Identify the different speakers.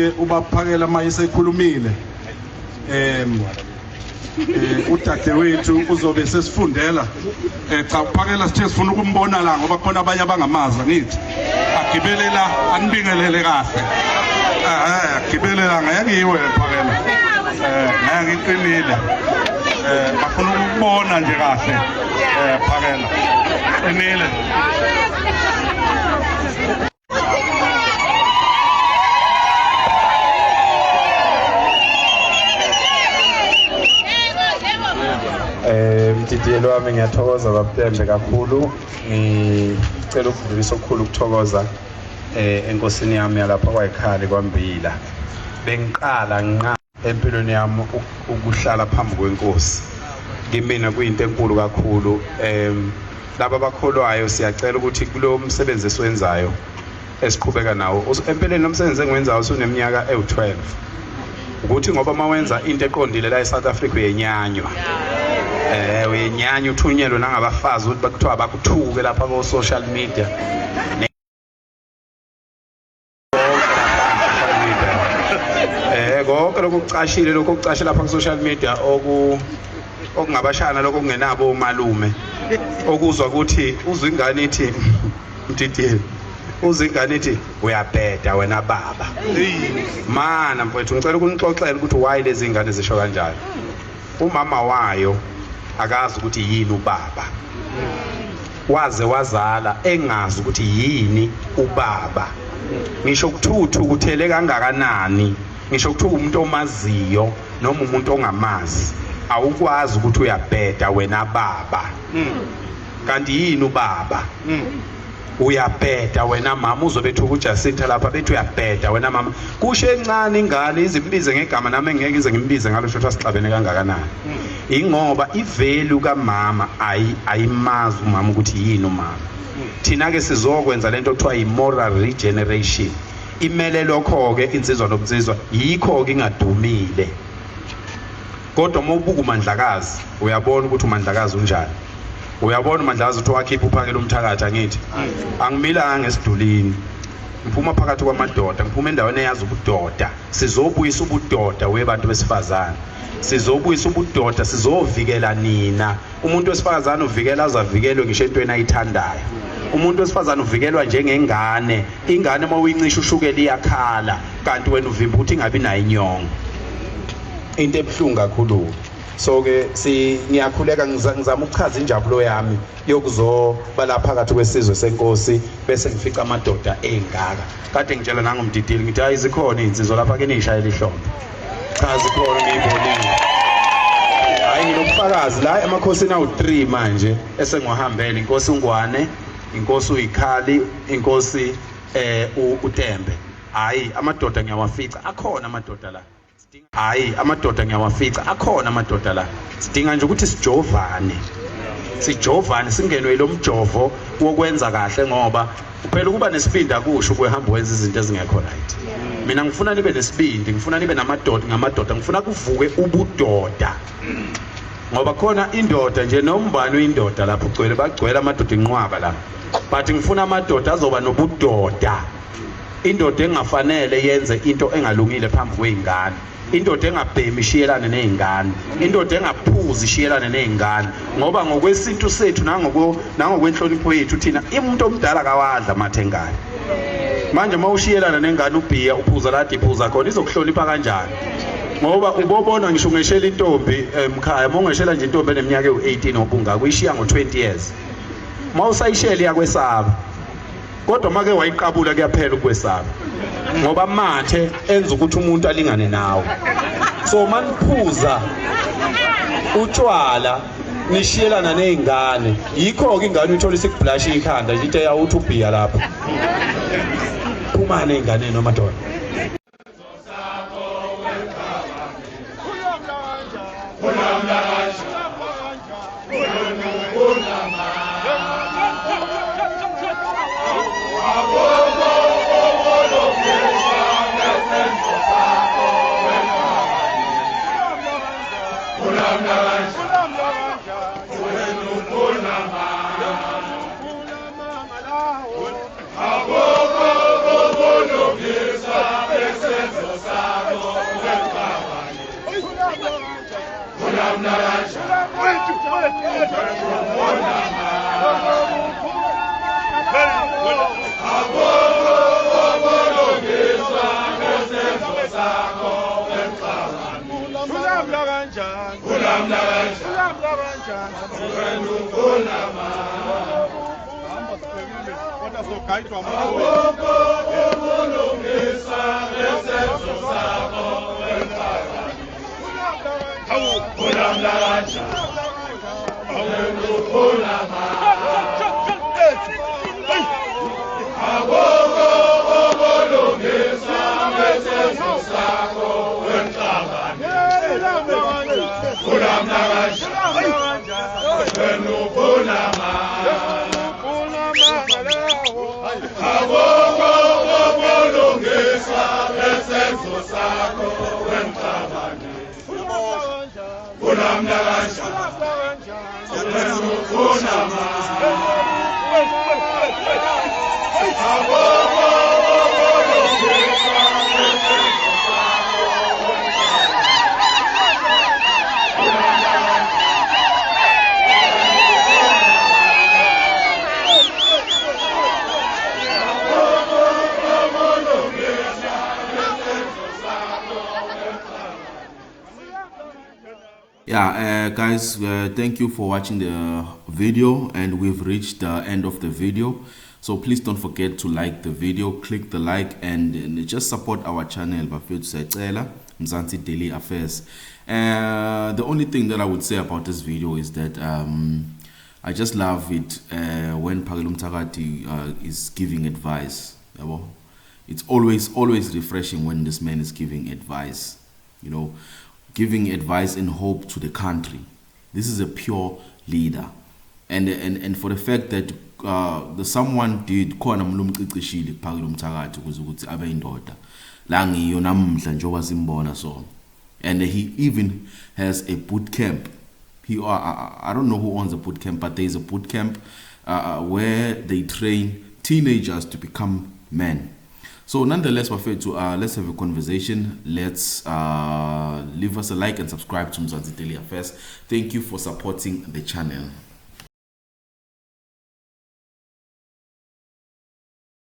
Speaker 1: ubaphakela mayise ekhulumile udadewethu uzobe sesifundela cha uphakela sithe sifuna ukumbona la ngoba khona abanye abangamaza ngithi agibele la anibingelele kahle agibele la ngayakiwe phakela ngayakiqinile bafuna ukubona nje kahle phakela qinile.
Speaker 2: Mtitiyelo wami ngiyathokoza baPembe kakhulu, ngicela ukudlulisa okukhulu ukuthokoza enkosini yami yalapha kwayikhali kwaMbila. Bengiqala nqa empilweni yami ukuhlala phambi kwenkosi, kimina kuyinto enkulu kakhulu. Laba abakholwayo siyacela ukuthi kulo msebenzi esiwenzayo esiqhubeka nawo empeleni nomsebenzi engiwenzayo usuneminyaka ewu-12 ukuthi ngoba mawenza into eqondile la eSouth Africa uyenyanywa. Uyenyanya uthunyelwe nangabafazi ukuthi bakuthiwa bakuthuke lapha ko social media. Konke lokho kucashile lokho kucashe lapha ku social media okungabashana lokho kungenabo umalume okuzwa ukuthi uzwe ingane ithi Mtitiyelo uzwe ingane ithi uyabheda wena baba. Mana mfowethu ngicela ukunixoxela ukuthi why lezi ingane zisho kanjalo. Umama wayo akazi ukuthi yini ubaba, waze wazala engazi ukuthi yini ubaba. Ngisho ukuthuthu kuthele kangakanani, ngisho ukuthi umuntu omaziyo noma umuntu ongamazi awukwazi ukuthi uyabheda wena baba. Kanti yini ubaba? Uyabheda wena mama. Uzobethu kuJacinta lapha bethi uyabheda wena mama. Kusho encane ingane izimbize ngegama nami engeke ngize ngimbize ngalo shothi sixabene kangakanani. Ingoba ivelu kaMama ayimazi umama ukuthi yini umama. Thina ke sizokwenza lento okuthiwa i-moral regeneration. Imele lokho ke insizwa nobunsizwa yikho ke ingadumile. Kodwa mawubuka uMandlakazi uyabona ukuthi uMandlakazi unjani. Uyabona uMandlakazi uthi wakhipha uphakela umthakatha ngithi angimilanga ngesidulini. Ngiphuma phakathi kwamadoda, ngiphuma endaweni eyazi ubudoda. Sizobuyisa ubudoda webantu besifazane. Sizobuyisa ubudoda, sizovikela nina. Umuntu wesifazane uvikela azavikelwe ngisho entweni ayithandayo. Umuntu wesifazane uvikelwa njengengane. Ingane mawuyincisha ushukela iyakhala kanti wena uvimba ukuthi ingabi nayo inyongo. Into ebuhlungu kakhulu. So ke ngiyakhuleka ngizama ukuchaza injabulo yami yokuzoba lapha phakathi kwesizwe senkosi bese ngifica amadoda engaka. Kade ngitshela nangoMtitiyelo ngithi hayi zikhona izinsizwa lapha ke nishayela ihlombe. Cha zikhona ngiyibonile. Hayi nginobufakazi la emakhosini awu3 manje esengihambele inkosi uNgwane, inkosi uyikhali, inkosi uTembe. Hayi amadoda ngiyawafica akhona amadoda la. Hayi amadoda ngiyawafica akhona amadoda la. Sidinga nje ukuthi sijovane. Sijovane singenwe lo mjovo wokwenza kahle ngoba kuphela ukuba nesibindi akusho ukuhamba wenza izinto ezingekho right. Mina ngifuna nibe nesibindi, ngifuna nibe ngamadoda, ngifuna kuvuke ubudoda. Ngoba khona indoda nje nombani uyindoda lapho ugcwele bagcwele amadoda inqwaba la. But ngifuna amadoda azoba nobudoda. Indoda engafanele yenze into engalungile phambi kwezingane. Indoda engabhemi ishiyelane nezingane. Indoda engaphuzi ishiyelane nezingane. Ngoba ngokwesintu sethu nangokwenhlonipho yethu thina umuntu omdala kawadla amathengane. Manje mawushiyelana nengane ubhiya uphuza la diphuza khona izokuhlonipha kanjani? Ngoba ubobona ngisho ngeshela intombi emkhaya, mongeshela nje intombi eneminyaka ewu18 obunga kuyishiya ngo20 years. Mawusayishela yakwesaba. Kodwa make wayiqabula kuyaphela ukwesaba. Ngoba mathe enza ukuthi umuntu alingane nawe. So maniphuza utshwala nishiyelana nezingane. Yikho ke ingane uthola isikublash ikhanda nje into yawuthi ubhiya lapha. Phuma nezingane nomadoda.
Speaker 3: Aboko Yeah, guys, thank you for watching the video, and we've reached the end of the video. So please don't forget to like the video, click the like, and just support our channel Bafethu Mzansi Daily Affairs. The only thing that I would say about this video is that I just love it when Phakile Mthakathi is giving advice. It's always refreshing when this man is giving advice, you know, giving advice and hope to the country. This is a pure leader, and for the fact that someone did khona mlumcicishile Phakile Mthakathi ukuze ukuthi abe indoda la ngiyo namhla njengoba simbona so, and he even has a boot camp. I don't know who owns a boot camp, but there is a boot camp where they train teenagers to become men. So nonetheless, let's have a conversation. Let's leave us a like and subscribe to Mzansi Daily Affairs. Thank you for supporting the channel.